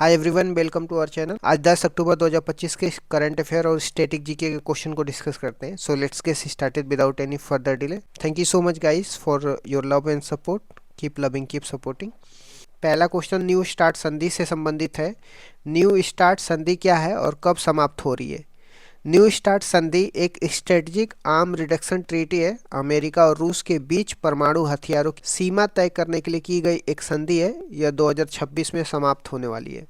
Hi everyone, welcome to our channel. आज 10 October 2025 के current affair और स्टैटिक जीके के क्वेश्चन को डिस्कस करते हैं। So let's get started without any further delay. Thank you so much guys for your love and support. Keep loving, keep supporting. पहला question new start संधि से संबंधित है। न्यू स्टार्ट संधि क्या है और कब समाप्त हो रही है? न्यू स्टार्ट संधि एक स्ट्रेटेजिक आर्म रिडक्शन ट्रीटी है। अमेरिका और रूस के बीच परमाणु हथियारों की सीमा तय करने के लिए की गई एक संधि है। यह 2026 में समाप्त होने वाली है।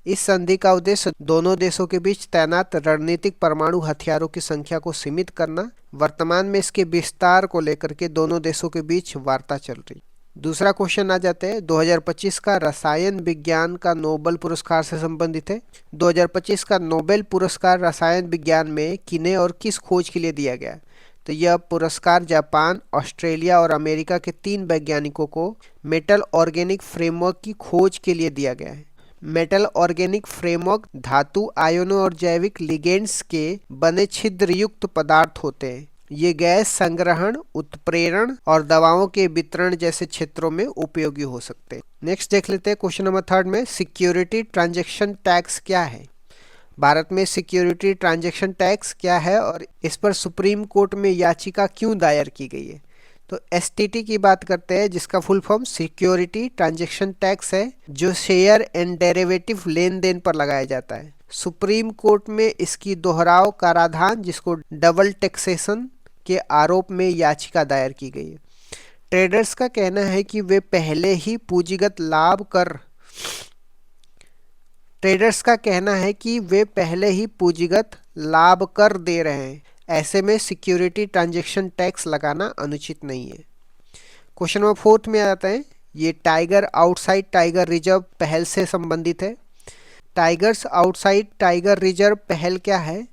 इस संधि का उद्देश्य दोनों देशों के बीच तैनात रणनीतिक परमाणु हथियारों की संख्या को सीमित करना। वर्तमान में इसके विस्तार को लेकर के दोनों देशों के बीच वार्ता चल रही। दूसरा क्वेश्चन आ जाते हैं 2025 का रसायन विज्ञान का नोबेल पुरस्कार से संबंधित है। 2025 का नोबेल पुरस्कार रसायन विज्ञान में किन्हें और किस खोज के लिए दिया गया? तो यह पुरस्कार जापान, ऑस्ट्रेलिया और अमेरिका के 3 वैज्ञानिकों को मेटल ऑर्गेनिक फ्रेमवर्क की खोज के लिए दिया गया है। मेटल ऑर्गेनिक फ्रेमवर्क धातु, आयनों और जैविक लिगेंड्स के बने छिद्रयुक्त पदार्थ होते हैं। ये गैस संग्रहण, उत्प्रेरण और दवाओं के वितरण जैसे क्षेत्रों में उपयोगी हो सकते हैं। नेक्स्ट देख लेते हैं क्वेश्चन नंबर 3 में सिक्योरिटी ट्रांजैक्शन टैक्स क्या है? भारत में सिक्योरिटी ट्रांजैक्शन टैक्स क्या है और इस पर सुप्रीम कोर्ट में याचिका क्यों दायर की गई है? तो एसटीटी की बात करते हैं, जिसका full form security transaction tax है, जो शेयर एंड डेरिवेटिव लेन देन पर लगाया जाता है। सुप्रीम कोर्ट में इसकी दोहराव कराधान, जिसको डबल टैक्सेशन के आरोप में याचिका दायर की गई है। ट्रेडर्स का कहना है कि वे पहले ही पूंजीगत लाभ कर ट्रेडर्स का कहना है कि वे पहले ही पूंजीगत लाभ कर दे रहे हैं। ऐसे में सिक्योरिटी ट्रांजैक्शन टैक्स लगाना अनुचित नहीं है। क्वेश्चन नंबर 4 में आता है, ये टाइगर आउटसाइड टाइगर रिजर्व पहल से संबंधित है। टाइगर्स आउटसाइड टाइगर रिजर्व पहल क्या है?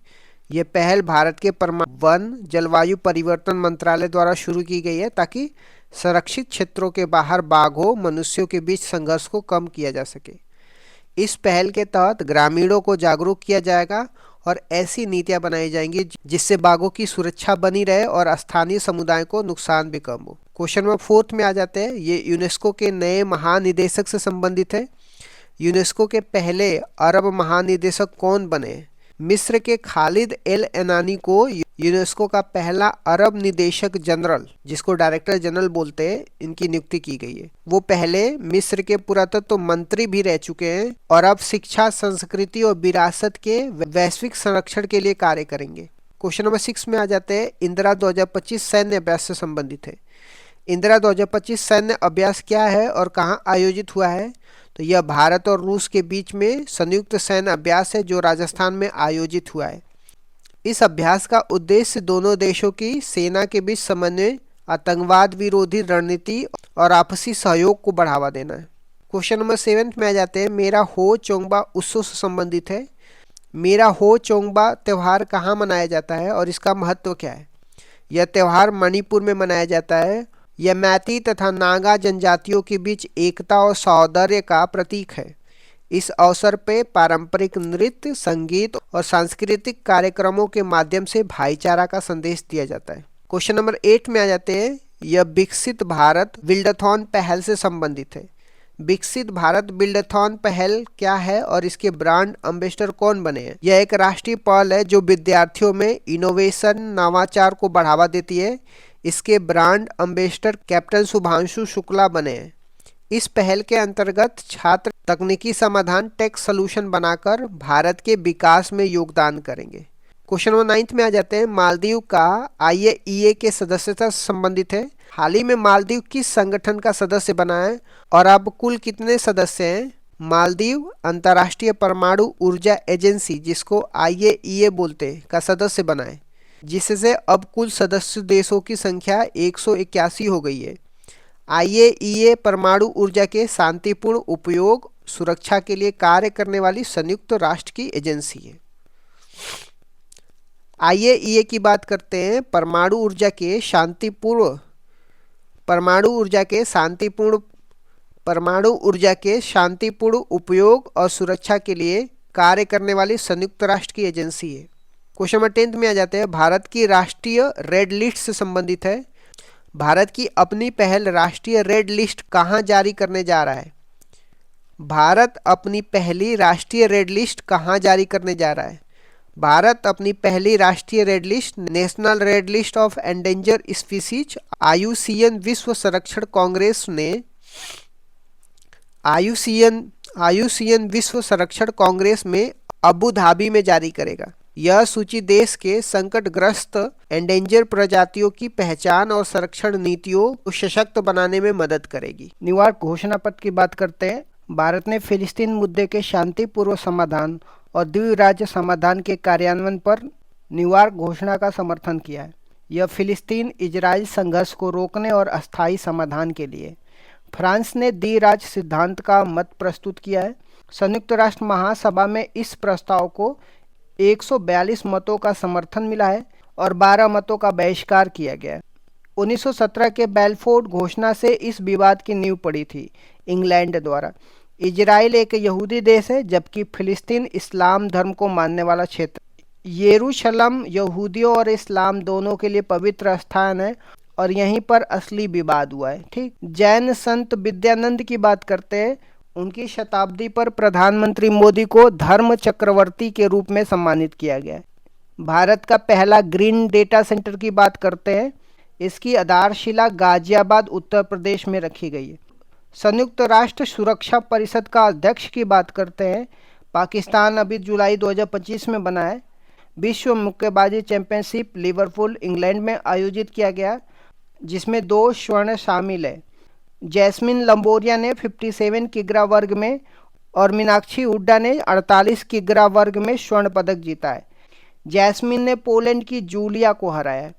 यह पहल भारत के वन जलवायु परिवर्तन मंत्रालय द्वारा शुरू की गई है, ताकि संरक्षित क्षेत्रों के बाहर बाघों मनुष्यों के बीच संघर्ष को कम किया जा सके। इस पहल के तहत ग्रामीणों को जागरूक किया जाएगा और ऐसी नीतियां बनाई जाएंगी जिससे बाघों की सुरक्षा बनी रहे और स्थानीय समुदाय को नुकसान भी कम हो। क्वेश्चन नंबर 4 में आ जाते हैं, ये यूनेस्को के नए महानिदेशक से संबंधित है। यूनेस्को के पहले अरब महानिदेशक कौन बने? मिस्र के खालिद एल एनानी को यूनेस्को का पहला अरब निदेशक जनरल, जिसको डायरेक्टर जनरल बोलते हैं, इनकी नियुक्ति की गई है। वो पहले मिस्र के पुरातत्व मंत्री भी रह चुके हैं और अब शिक्षा, संस्कृति और विरासत के वैश्विक संरक्षण के लिए कार्य करेंगे। क्वेश्चन नंबर 6 में आ जाते हैं, इंदिरा 2025 सैन्य अभ्यास से संबंधित है। इंदिरा 2025 सैन्य अभ्यास क्या है और कहाँ आयोजित हुआ है? तो यह भारत और रूस के बीच में संयुक्त सैन्य अभ्यास है, जो राजस्थान में आयोजित हुआ है। इस अभ्यास का उद्देश्य दोनों देशों की सेना के बीच समन्वय, आतंकवाद विरोधी रणनीति और आपसी सहयोग को बढ़ावा देना है। क्वेश्चन नंबर 7 में आ जाते हैं, मेरा हो चोंगबा उत्सव से संबंधित है। मेरा हो चोंगबा त्यौहार कहाँ मनाया जाता है और इसका महत्व क्या है? यह त्यौहार मणिपुर में मनाया जाता है। यह मैती तथा नागा जनजातियों के बीच एकता और सौहार्द का प्रतीक है। इस अवसर पे पारंपरिक नृत्य, संगीत और सांस्कृतिक कार्यक्रमों के माध्यम से भाईचारा का संदेश दिया जाता है। क्वेश्चन नंबर 8 में आ जाते हैं, यह विकसित भारत बिल्डाथॉन पहल से संबंधित है। विकसित भारत बिल्डाथॉन पहल क्या है और इसके ब्रांड एम्बेसडर कौन बने हैं? यह एक राष्ट्रीय पहल है जो विद्यार्थियों में इनोवेशन, नवाचार को बढ़ावा देती है। इसके brand ambassador captain Shubhanshu Shukla बने हैं। इस पहल के अंतर्गत छात्र तकनीकी समाधान, टेक सोल्यूशन बनाकर भारत के विकास में योगदान करेंगे। क्वेश्चन नंबर 9 में आ जाते हैं, मालदीव का IAEA के सदस्यता से संबंधित है। हाल ही में मालदीव किस संगठन का सदस्य बना है और अब कुल कितने सदस्य हैं? मालदीव अंतर्राष्ट्रीय परमाणु ऊर्जा एजेंसी, जिसको IAEA बोलते हैं, का सदस्य बना है, जिससे अब कुल सदस्य देशों की संख्या 181 हो गई है। IAEA परमाणु ऊर्जा के शांतिपूर्ण उपयोग, सुरक्षा के लिए कार्य करने वाली संयुक्त राष्ट्र की एजेंसी है। IAEA की बात करते हैं, परमाणु ऊर्जा के शांतिपूर्ण उपयोग और सुरक्षा के लिए कार्य करने वाली संयुक्त राष्ट्र की एजेंसी है। क्वेश्चन नंबर 10 में आ जाते हैं, भारत की राष्ट्रीय रेड लिस्ट से संबंधित है। भारत की अपनी पहल राष्ट्रीय रेड लिस्ट कहाँ जारी करने जा रहा है? भारत अपनी पहली राष्ट्रीय रेड लिस्ट कहाँ जारी करने जा रहा है? भारत अपनी पहली राष्ट्रीय red list national red list of endangered species IUCN विश्व संरक्षण कांग्रेस ने आईयूसीएन आईयूसीएन विश्व संरक्षण कांग्रेस में अबू धाबी में जारी करेगा। यह सूची देश के संकटग्रस्त एंडेंजर प्रजातियों की पहचान और संरक्षण नीतियों को सशक्त बनाने में मदद करेगी। न्यूयॉर्क घोषणा पत्र की बात करते हैं। भारत ने फिलिस्तीन मुद्दे के शांतिपूर्व समाधान और द्विराज्य समाधान के कार्यान्वयन पर न्यूयॉर्क घोषणा का समर्थन किया है। यह फिलिस्तीन इजराइल संघर्ष को रोकने और अस्थायी समाधान के लिए। फ्रांस ने द्विराज्य सिद्धांत का मत प्रस्तुत किया है। संयुक्त राष्ट्र महासभा में इस प्रस्ताव को 142 मतों का समर्थन मिला है और 12 मतों का बहिष्कार किया गया है। 1917 के बेलफोर्ड घोषणा से इस विवाद की नींव पड़ी थी इंग्लैंड द्वारा। इजराइल एक यहूदी देश है जबकि फिलिस्तीन इस्लाम धर्म को मानने वाला क्षेत्र। यरूशलेम यहूदियों और इस्लाम दोनों के लिए पवित्र स्थान है और यहीं पर असली विवाद हुआ है। ठीक, जैन संत विद्यानंद की बात करते हैं। उनकी शताब्दी पर प्रधानमंत्री मोदी को धर्म चक्रवर्ती के रूप में सम्मानित किया गया है। भारत का पहला ग्रीन डेटा सेंटर की बात करते हैं। इसकी आधारशिला गाजियाबाद उत्तर प्रदेश में रखी गई है। संयुक्त राष्ट्र सुरक्षा परिषद का अध्यक्ष की बात करते हैं। पाकिस्तान अभी जुलाई 2025 में बना है। विश्व मुक्केबाजी चैंपियनशिप लिवरपूल इंग्लैंड में आयोजित किया गया जिसमें 2 स्वर्ण शामिल है। जैस्मिन लंबोरिया ने 57 किग्रा वर्ग में और मीनाक्षी हुड्डा ने 48 किग्रा वर्ग में स्वर्ण पदक जीता है। जैस्मिन ने पोलैंड की जूलिया को हराया।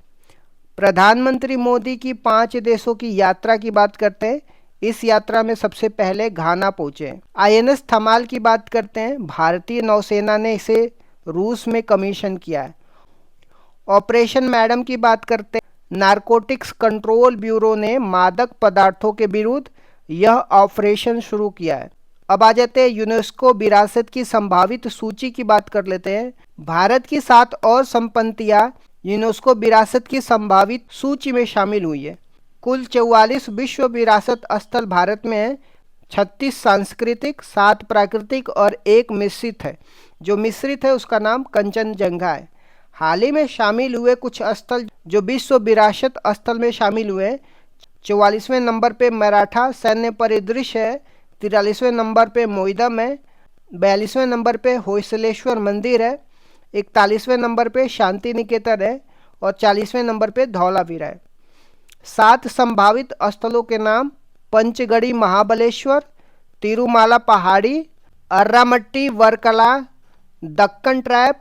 प्रधानमंत्री मोदी की 5 देशों की यात्रा की बात करते हैं। इस यात्रा में सबसे पहले घाना पहुंचे। आईएनएस थमाल की बात करते हैं। भारतीय नौसेना ने इसे रूस में कमीशन किया है। ऑपरेशन मैडम की बात करते हैं। नारकोटिक्स कंट्रोल ब्यूरो ने मादक पदार्थों के विरुद्ध यह ऑपरेशन शुरू किया है। अब आ जाते हैं यूनेस्को विरासत की संभावित सूची की बात कर लेते हैं। भारत की 7 और संपत्तियां यूनेस्को विरासत की संभावित सूची में शामिल हुई है। कुल 44 विश्व विरासत स्थल भारत में है। 36 सांस्कृतिक, 7 प्राकृतिक और 1 मिश्रित है। जो मिश्रित है उसका नाम कंचनजंगा है। हाल ही में शामिल हुए कुछ स्थल जो विश्व विरासत स्थल में शामिल हुए हैं। 44वें नंबर पे मराठा सैन्य परिदृश्य है। 43वें नंबर पे मोइदम है। 42वें नंबर पे होयसलेश्वर मंदिर है। 41वें नंबर पे शांति निकेतन है और 40वें नंबर पे धौलावीरा है। 7 संभावित स्थलों के नाम पंचगढ़ी महाबलेश्वर, तिरुमाला पहाड़ी, अर्रामट्टी वर्कला, दक्कन ट्रैप,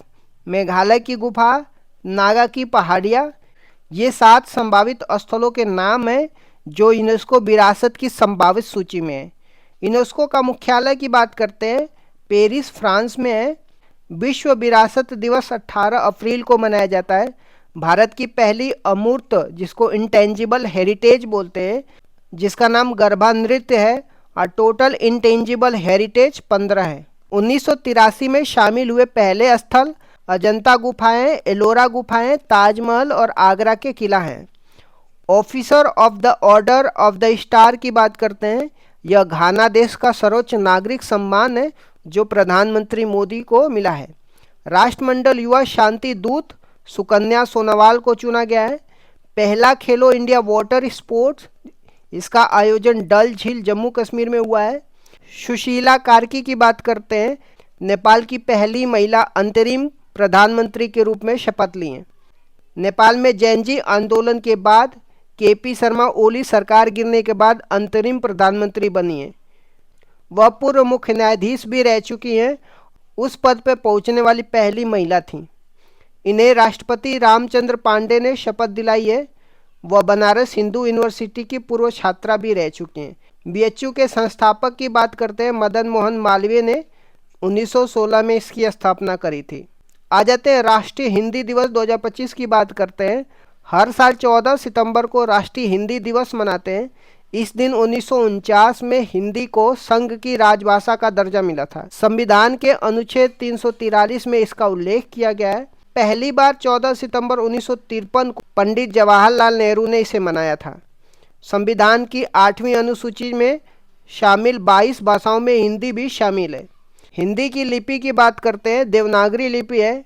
मेघालय की गुफा, नागा की पहाड़ियाँ। ये 7 संभावित स्थलों के नाम हैं जो यूनेस्को विरासत की संभावित सूची में है। यूनेस्को का मुख्यालय की बात करते हैं। पेरिस फ्रांस में है। विश्व विरासत दिवस 18 अप्रैल को मनाया जाता है। भारत की पहली अमूर्त जिसको इंटेंजिबल हेरिटेज बोलते हैं जिसका नाम गरबा नृत्य है और टोटल इंटेंजिबल हेरिटेज 15 है। 1983 में शामिल हुए पहले स्थल अजंता गुफाएं, एलोरा गुफाएं, ताजमहल और आगरा के किला हैं। Officer of the order of the star की बात करते हैं। यह घाना देश का सर्वोच्च नागरिक सम्मान है जो प्रधानमंत्री मोदी को मिला है। राष्ट्रमंडल युवा शांति दूत सुकन्या सोनोवाल को चुना गया है। पहला खेलो इंडिया वाटर स्पोर्ट्स इसका आयोजन डल झील जम्मू कश्मीर में हुआ है। सुशीला कार्की की बात करते हैं। नेपाल की पहली महिला अंतरिम प्रधानमंत्री के रूप में शपथ ली हैं। नेपाल में जैनजी आंदोलन के बाद केपी शर्मा ओली सरकार गिरने के बाद अंतरिम प्रधानमंत्री बनी हैं। वह पूर्व मुख्य न्यायाधीश भी रह चुकी हैं। उस पद पर पहुंचने वाली पहली महिला थीं। इन्हें राष्ट्रपति रामचंद्र पांडे ने शपथ दिलाई है। वह बनारस हिंदू यूनिवर्सिटी की पूर्व छात्रा भी रह चुकी हैं। बीएचयू के संस्थापक की बात करते हैं। मदन मोहन मालवीय ने 1916 में इसकी स्थापना करी थी। आ जाते हैं राष्ट्रीय हिंदी दिवस 2025 की बात करते हैं। हर साल 14 सितंबर को राष्ट्रीय हिंदी दिवस मनाते हैं। इस दिन 1949 में हिंदी को संघ की राजभाषा का दर्जा मिला था। संविधान के अनुच्छेद 343 में इसका उल्लेख किया गया है। पहली बार 14 सितंबर 1953 को पंडित जवाहरलाल नेहरू ने इसे मनाया था। संविधान की 8वीं अनुसूची में शामिल 22 भाषाओं में हिंदी भी शामिल है। हिंदी की लिपि की बात करते हैं, देवनागरी लिपि है।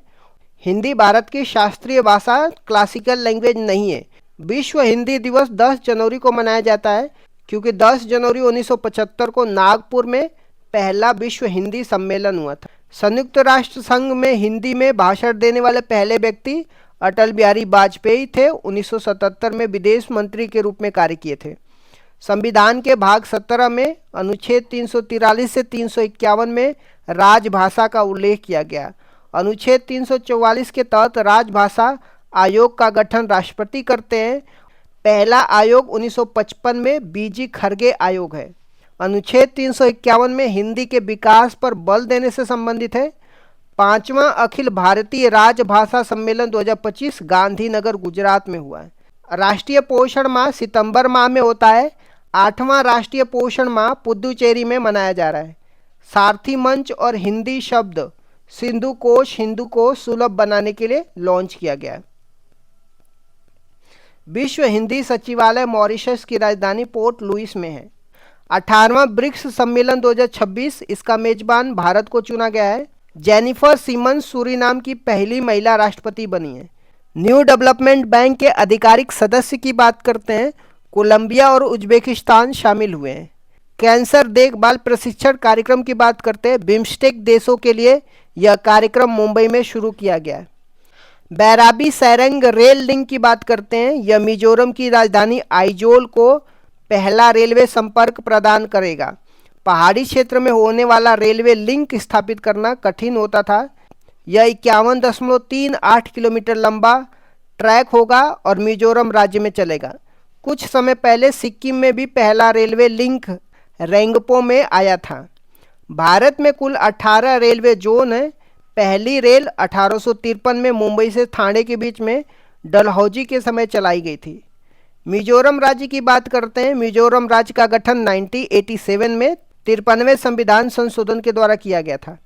हिंदी भारत की शास्त्रीय भाषा, क्लासिकल लैंग्वेज नहीं है। विश्व हिंदी दिवस 10 जनवरी को मनाया जाता है क्योंकि 10 जनवरी 1975 को नागपुर में पहला विश्व हिंदी सम्मेलन हुआ था। संयुक्त राष्ट्र संघ में हिंदी में भाषण देने वाले पहले व्यक्ति अटल बिहारी वाजपेयी थे। 1977 में विदेश मंत्री के रूप में कार्य किए थे। संविधान के भाग 17 में अनुच्छेद 343 से 351 में राजभाषा का उल्लेख किया गया। अनुच्छेद 344 के तहत राजभाषा आयोग का गठन राष्ट्रपति करते हैं। पहला आयोग 1955 में बीजी खरगे आयोग है। अनुच्छेद 351 में हिंदी के विकास पर बल देने से संबंधित है। 5वां अखिल भारतीय राजभाषा सम्मेलन 2025 गांधीनगर गुजरात में हुआ है। राष्ट्रीय पोषण माह सितंबर माह में होता है। 8वां राष्ट्रीय पोषण माह पुदुचेरी में मनाया जा रहा है। सारथी मंच और हिंदी शब्द सिंधु कोश सुलभ बनाने के लिए लॉन्च किया गया है। विश्व हिंदी सचिवालय मॉरिशस की राजधानी पोर्ट लुइस में है। 18वां ब्रिक्स सम्मेलन 2026, इसका मेजबान भारत को चुना गया है। जेनिफर सिमन्स सूरीनाम की पहली महिला राष्ट्रपति बनी है। न्यू डेवलपमेंट बैंक के आधिकारिक सदस्य की बात करते हैं, कोलंबिया और उज्बेकिस्तान शामिल हुए हैं। कैंसर देखभाल प्रशिक्षण कार्यक्रम की बात करते हैं, बिम्स्टेक देशों के लिए यह कार्यक्रम मुंबई में शुरू किया गया है। बैराबी सैरंग रेल लिंक की बात करते हैं, यह मिजोरम की राजधानी आइजोल को पहला रेलवे संपर्क प्रदान करेगा। पहाड़ी क्षेत्र में होने वाला रेलवे लिंक स्थापित करना कठिन होता था। यह 51.38 किलोमीटर लंबा ट्रैक होगा और मिजोरम राज्य में चलेगा। कुछ समय पहले सिक्किम में भी पहला रेलवे लिंक रेंगपो में आया था। भारत में कुल 18 रेलवे जोन है। पहली रेल 1853 में मुंबई से ठाणे के बीच में डलहौजी के समय चलाई गई थी। मिजोरम राज्य की बात करते हैं, मिजोरम राज्य का गठन 1987 में 53वें संविधान संशोधन के द्वारा किया गया था।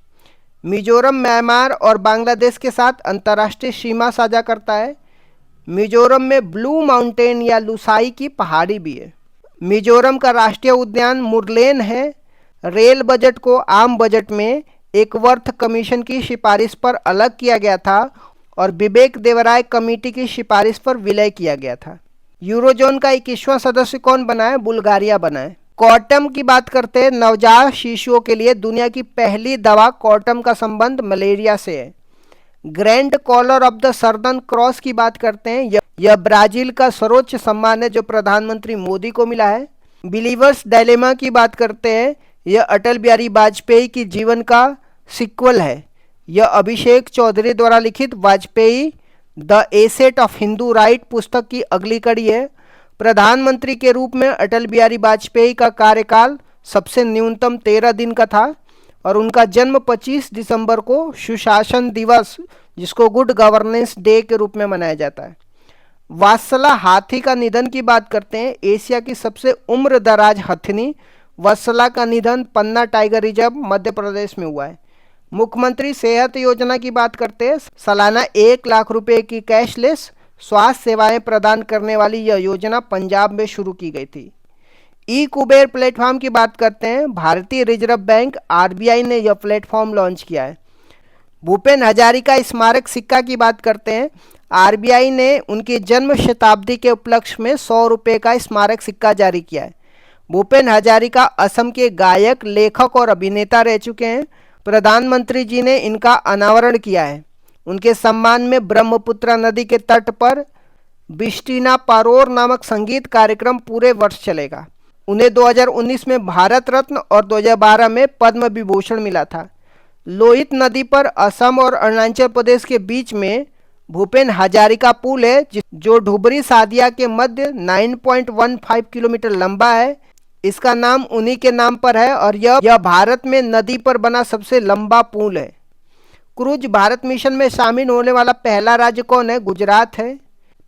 मिजोरम म्यांमार और बांग्लादेश के साथ अंतर्राष्ट्रीय सीमा साझा करता है। मिजोरम में ब्लू माउंटेन या लुसाई की पहाड़ी भी है। मिजोरम का राष्ट्रीय उद्यान मुरलेन है। रेल बजट को आम बजट में एकवर्थ कमीशन की सिफारिश पर अलग किया गया था और विवेक देवराय कमेटी की सिफारिश पर विलय किया गया था। यूरोजोन का 21वां सदस्य कौन बना है? बुल्गारिया बना है। कॉटम की बात करते हैं, नवजात शिशुओं के लिए दुनिया की पहली दवा कॉटम का संबंध मलेरिया से है। Grand collar of the southern cross की बात करते हैं, यह ब्राजील का सर्वोच्च सम्मान है जो प्रधानमंत्री मोदी को मिला है। बिलीवर्स डायलेमा की बात करते हैं, यह अटल बिहारी वाजपेयी की जीवन का सिक्वल है। यह अभिषेक चौधरी द्वारा लिखित Vajpayee the asset of Hindu right पुस्तक की अगली कड़ी है। प्रधानमंत्री के रूप में अटल बिहारी वाजपेयी का कार्यकाल सबसे न्यूनतम 13 दिन का था और उनका जन्म 25 दिसंबर को सुशासन दिवस, जिसको गुड गवर्नेंस डे के रूप में मनाया जाता है। वात्सला हाथी का निधन की बात करते हैं, एशिया की सबसे उम्र दराज हथिनी वत्सला का निधन पन्ना टाइगर रिजर्व मध्य प्रदेश में हुआ है। मुख्यमंत्री सेहत योजना की बात करते हैं, सालाना 1 लाख रुपए की कैशलेस स्वास्थ्य सेवाएं प्रदान करने वाली यह योजना पंजाब में शुरू की गई थी। ई कुबेर प्लेटफॉर्म की बात करते हैं, भारतीय रिजर्व बैंक आरबीआई ने यह प्लेटफॉर्म लॉन्च किया है। भूपेन हजारिका स्मारक सिक्का की बात करते हैं, आरबीआई ने उनकी जन्म शताब्दी के उपलक्ष्य में 100 रुपये का स्मारक सिक्का जारी किया है। भूपेन हजारिका असम के गायक, लेखक और अभिनेता रह चुके हैं। प्रधानमंत्री जी ने इनका अनावरण किया है। उनके सम्मान में ब्रह्मपुत्र नदी के तट पर बिस्टिना पारोर नामक संगीत कार्यक्रम पूरे वर्ष चलेगा। उन्हें 2019 में भारत रत्न और 2012 में पद्म विभूषण मिला था। लोहित नदी पर असम और अरुणाचल प्रदेश के बीच में भूपेन हजारिका पुल है, जो धुबरी सादिया के मध्य 9.15 किलोमीटर लंबा है। इसका नाम उन्हीं के नाम पर है और यह भारत में नदी पर बना सबसे लंबा पुल है। क्रूज भारत मिशन में शामिल होने वाला पहला राज्य कौन है? गुजरात है।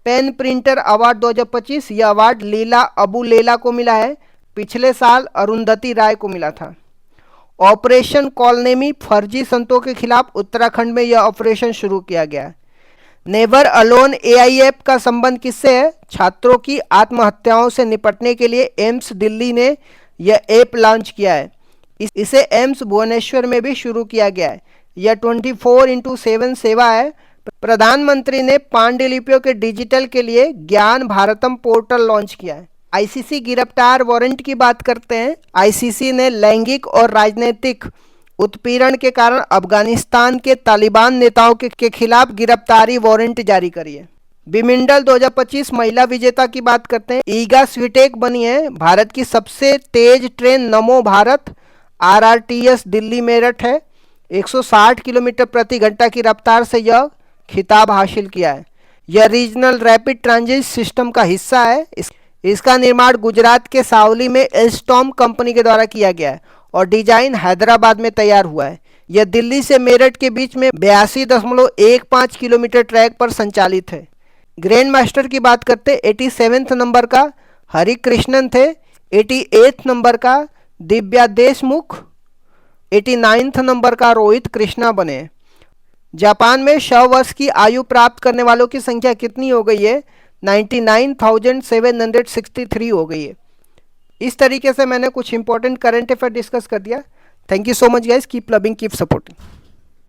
पेन प्रिंटर अवार्ड 2025, यह अवार्ड लीला अबू लेला को मिला है। पिछले साल अरुंधति राय को मिला था। ऑपरेशन कॉलनेमी, फर्जी संतों के खिलाफ उत्तराखंड में यह ऑपरेशन शुरू किया गया। नेवर अलोन एआई ऐप का संबंध किससे है? छात्रों की आत्महत्याओं से निपटने के लिए एम्स दिल्ली ने यह ऐप लॉन्च किया है। इसे एम्स भुवनेश्वर में भी शुरू किया गया है। यह 24x7 सेवा है। प्रधानमंत्री ने पांडुलिपियों के डिजिटल के लिए ज्ञान भारतम पोर्टल लॉन्च किया है। आईसीसी गिरफ्तार वारंट की बात करते हैं। आईसीसी ने लैंगिक और राजनीतिक उत्पीड़न के कारण अफगानिस्तान के तालिबान नेताओं के खिलाफ गिरफ्तारी वारंट जारी करी है। विमिंडल 2025 महिला विजेता की बात करते हैं। ईगा स्विटेक बनी है भारत की सबसे तेज ट्रेन नमो भारत आरआरटीएस दिल्ली मेरठ है। 160 किलोमीटर प्रति घंटा की रफ्तार से यह खिताब हासिल किया है। यह रीजनल रैपिड ट्रांजिट सिस्टम का हिस्सा है। इसका निर्माण गुजरात के सावली में एल्स्टॉम कंपनी के द्वारा किया गया है और डिजाइन हैदराबाद में तैयार हुआ है। यह दिल्ली से मेरठ के बीच में 82.15 किलोमीटर ट्रैक पर संचालित है। ग्रैंड मास्टर की बात करते 87वें नंबर का हरिकृष्णन थे। 88 नंबर का दिव्या देशमुख, 89 नंबर का रोहित कृष्णा बने। जापान में 100 वर्ष की आयु प्राप्त करने वालों की संख्या कितनी हो गई है? 99,763 हो गई है। इस तरीके से मैंने कुछ इंपॉर्टेंट करंट अफेयर डिस्कस कर दिया। Thank you so much guys, keep loving, keep supporting.